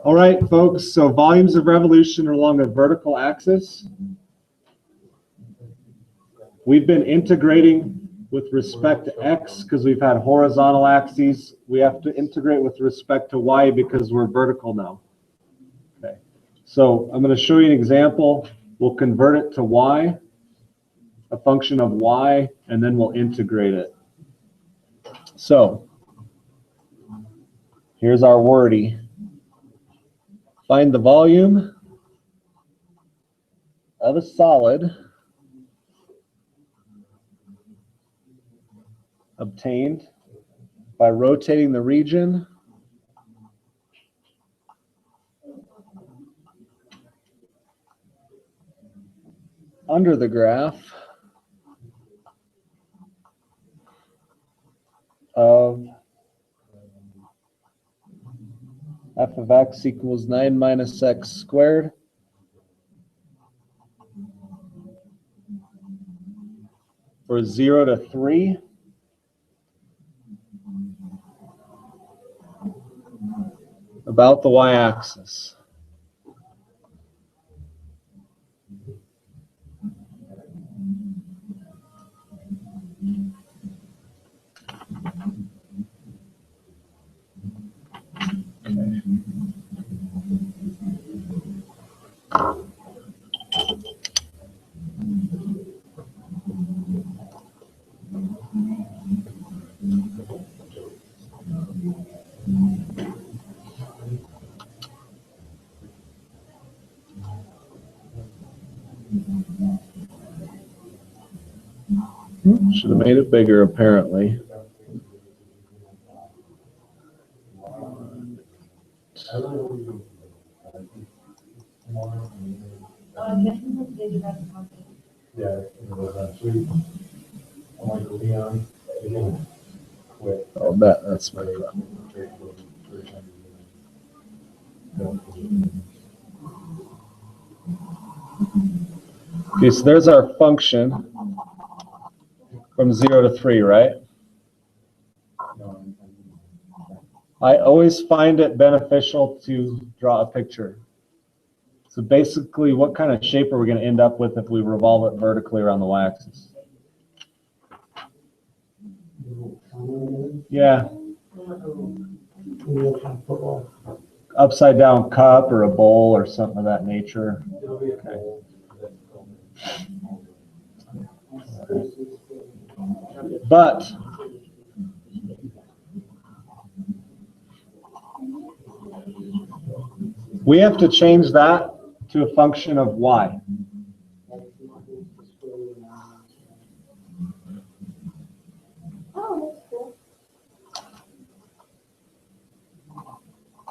All right, folks, so volumes of revolution are along a vertical axis. We've been integrating with respect to x because we've had horizontal axes. We have to integrate with respect to y because we're vertical now. Okay, so I'm going to show you an example. We'll convert it to y, a function of y, and then we'll integrate it. So here's our wordy. Find the volume of a solid obtained by rotating the region under the graph of f of x equals 9 minus x squared for 0 to 3 about the y-axis. Should have made it bigger, apparently. I'll bet that's my problem. Okay, so there's our function from 0 to 3, right? I always find it beneficial to draw a picture. So basically, what kind of shape are we going to end up with if we revolve it vertically around the y-axis? Yeah. Upside down cup or a bowl or something of that nature. Okay. But we have to change that to a function of y.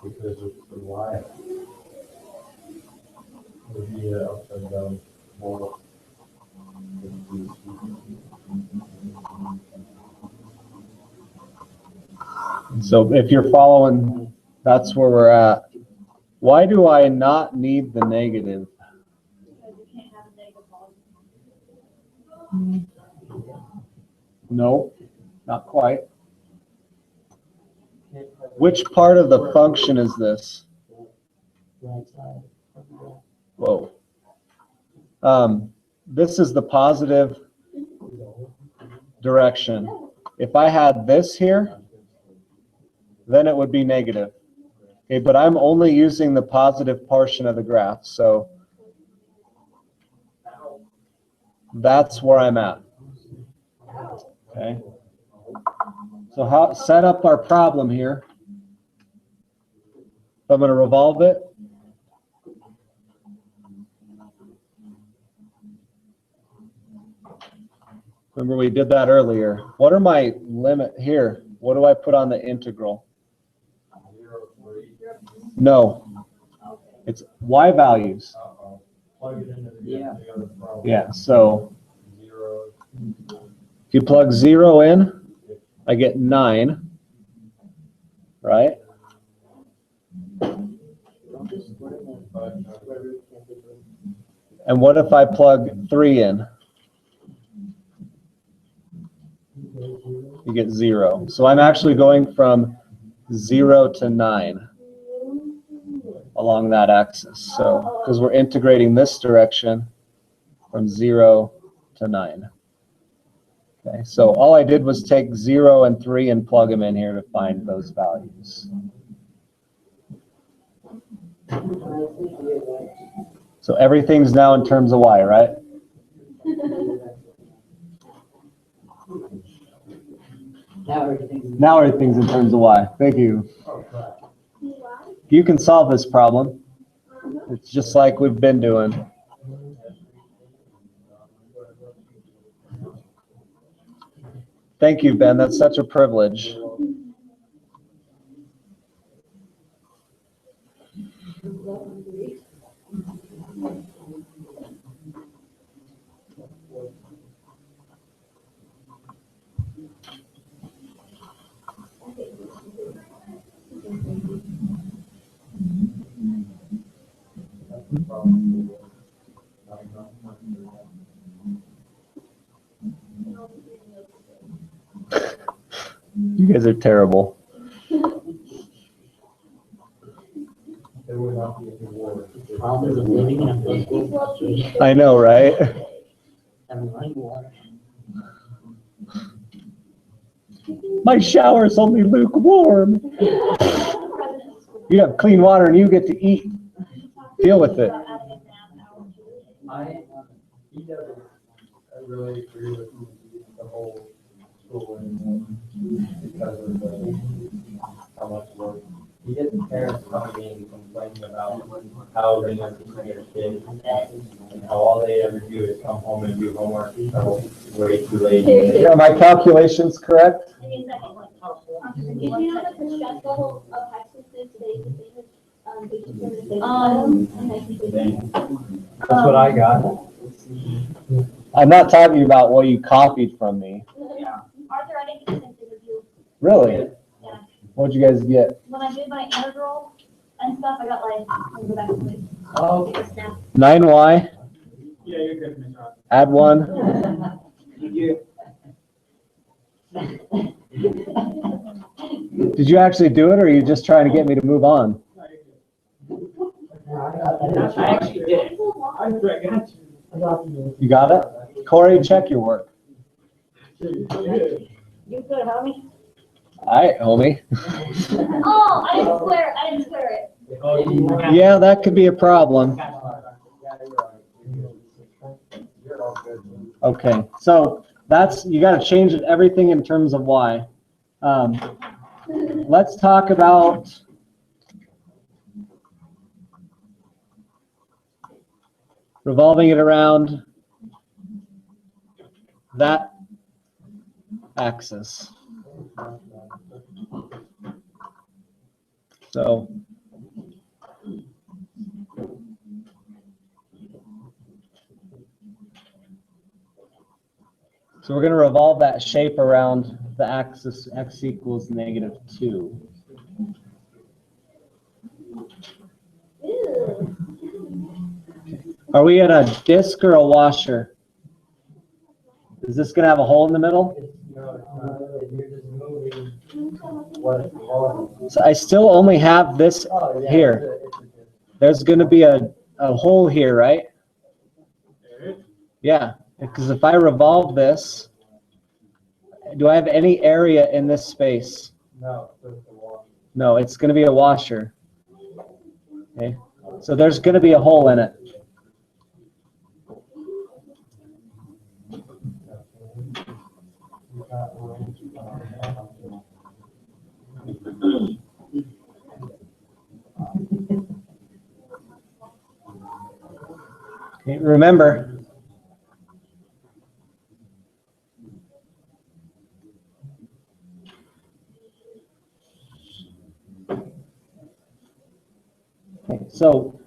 Because of the y would be upside down more. So if you're following, that's where we're at. Why do I not need the negative? Because you can't have a negative volume. No, not quite. Which part of the function is this? Whoa. This is the positive direction. If I had this here, then it would be negative. Okay, but I'm only using the positive portion of the graph, so that's where I'm at. Okay. So how set up our problem here. I'm going to revolve it. Remember we did that earlier. What are my limit here? What do I put on the integral? No, it's y values. Yeah, so if you plug 0 in, I get 9, right? And what if I plug 3 in? You get 0. So I'm actually going from 0 to 9. along that axis. So, because we're integrating this direction from 0 to 9. Okay, so all I did was take 0 and 3 and plug them in here to find those values. So everything's now in terms of y, right? Now everything's in terms of y. Thank you. You can solve this problem. It's just like we've been doing. Thank you, Ben. That's such a privilege. You guys are terrible. There would not be any war. Problems of living in a physical situation. I know, right? Having running water. My shower is only lukewarm. You have clean water and you get to eat. Deal with it. He doesn't really agree with the whole school anymore because of how much work. He gets parents coming in complaining about how they never see their kids and how all they ever do is come home and do homework until way too late. Yeah, my calculation's correct. Did you know that the stress level of high school students today is the same as That's what I got. I'm not talking about what you copied from me. Arthur, I didn't get an interview. Really? Yeah. What'd you guys get? When I did my integral and stuff, I got like, let me go back to it. Oh. Snap. 9y, Yeah, you're good, Miss Ross. add 1. Did you actually do it, or are you just trying to get me to move on? I actually did. You got it? Corey, check your work. You good, homie? All right, homie. Oh, I didn't square it. Yeah, that could be a problem. Okay, so that's, you got to change it, everything in terms of y. Let's talk about revolving it around that axis. So we're going to revolve that shape around the axis x equals -2. Are we at a disc or a washer? Is this going to have a hole in the middle? You're just moving what So I still only have this here. There's going to be a hole here, right? Yeah, because if I revolve this, do I have any area in this space? No, it's the wall. No, it's going to be a washer. Okay, so there's going to be a hole in it. Okay, remember, okay, so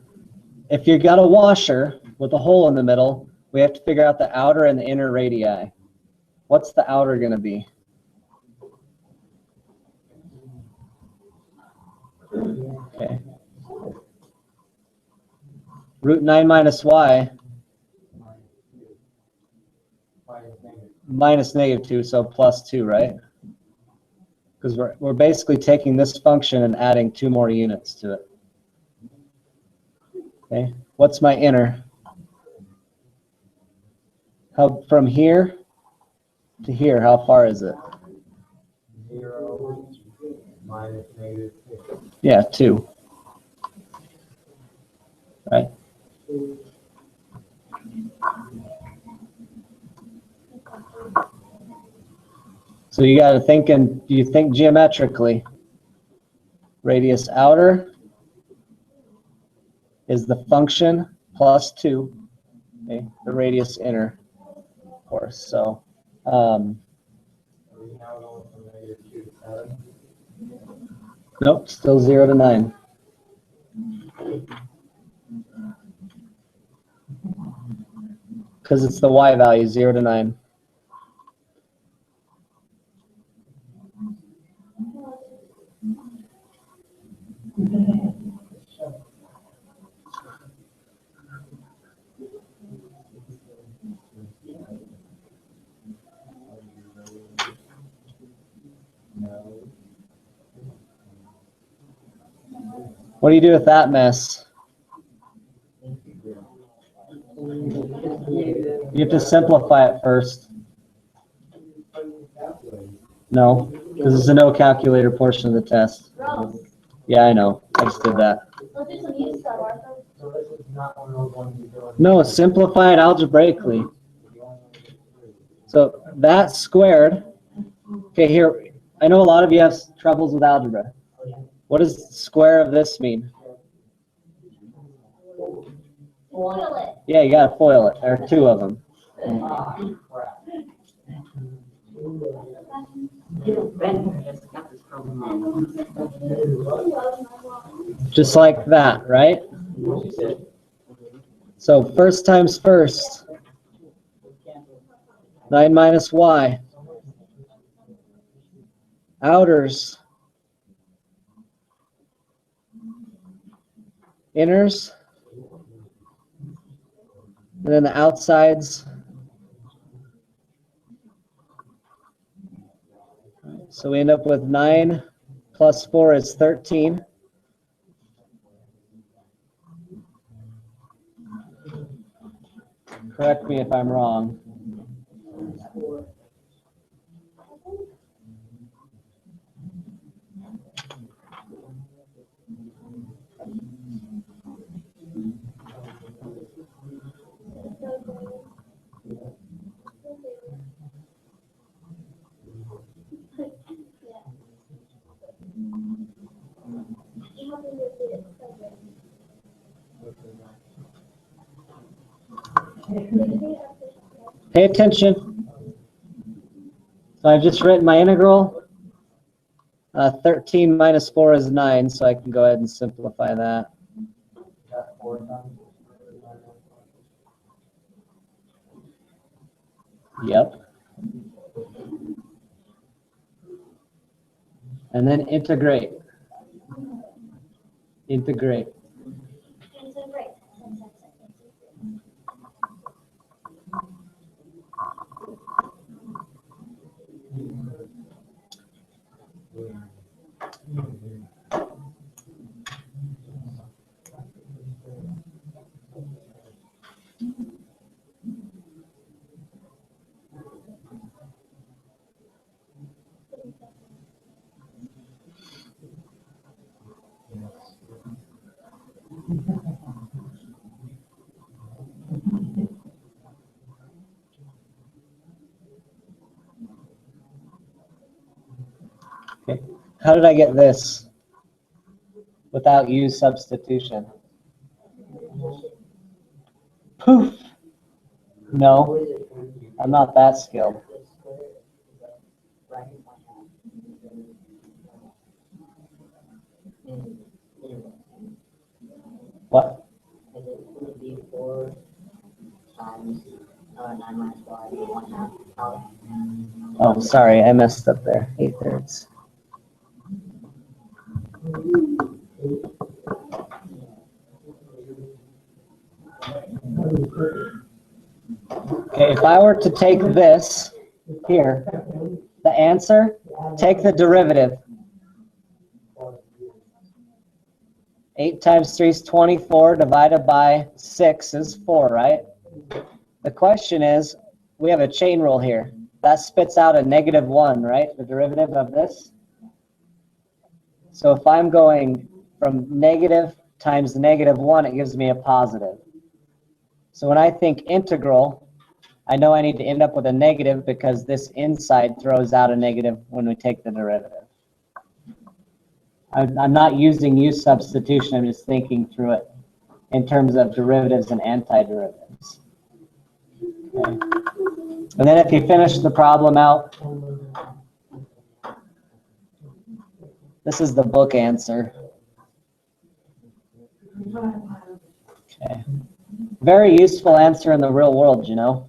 if you got a washer with a hole in the middle, we have to figure out the outer and the inner radii. What's the outer going to be? Okay. Root 9 minus y minus -2, so +2, right? Because we're basically taking this function and adding 2 more units to it. Okay, what's my inner? How, from here to here, how far is it? 0 minus -2. Yeah, 2. Right? So you got to think, and you think geometrically. Radius outer is the function plus 2. Okay, the radius inner, of course. So, Are we now going from -2 to 7? nope, still 0 to 9. Because it's the y value, 0 to 9. What do you do with that mess? You have to simplify it first. No, because it's a no calculator portion of the test. Gross. Yeah, I know. I just did that. Let's do some use stuff, Arthur. So this is not one of those ones you do. No, simplify it algebraically. So that squared, okay, here, I know a lot of you have troubles with algebra. What does square of this mean? Foil it. Yeah, you gotta FOIL it. There are 2 of them. Ah, crap. Ben just got this problem on. Just like that, right? So first times first. 9 minus y. Outers. Inners. And then the outsides. So we end up with 9 plus 4 is 13. Correct me if I'm wrong. Pay attention. So I've just written my integral. 13 minus 4 is 9, so I can go ahead and simplify that. Got 4 times. Yep. And then integrate. Integrate. Okay. How did I get this without u substitution? Poof. No, I'm not that skilled. What? Is it going to be 4 times 9 minus y, 1/2 power? Oh, sorry, I messed up there. 8/3. Okay, if I were to take this here, the answer, take the derivative. 8 times 3 is 24, divided by 6 is 4, right? The question is, we have a chain rule here. That spits out a -1, right? The derivative of this. So if I'm going from negative times -1, it gives me a positive. So when I think integral, I know I need to end up with a negative because this inside throws out a negative when we take the derivative. I'm not using use substitution, I'm just thinking through it in terms of derivatives and antiderivatives. Okay. And then if you finish the problem out, this is the book answer. Okay. Very useful answer in the real world, you know.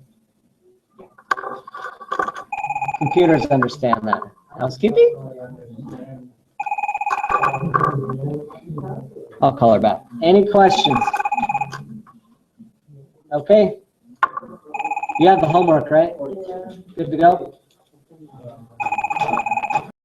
Computers understand that. Housekeeping? I'll call her back. Any questions? Okay. You have the homework, right? Good to go?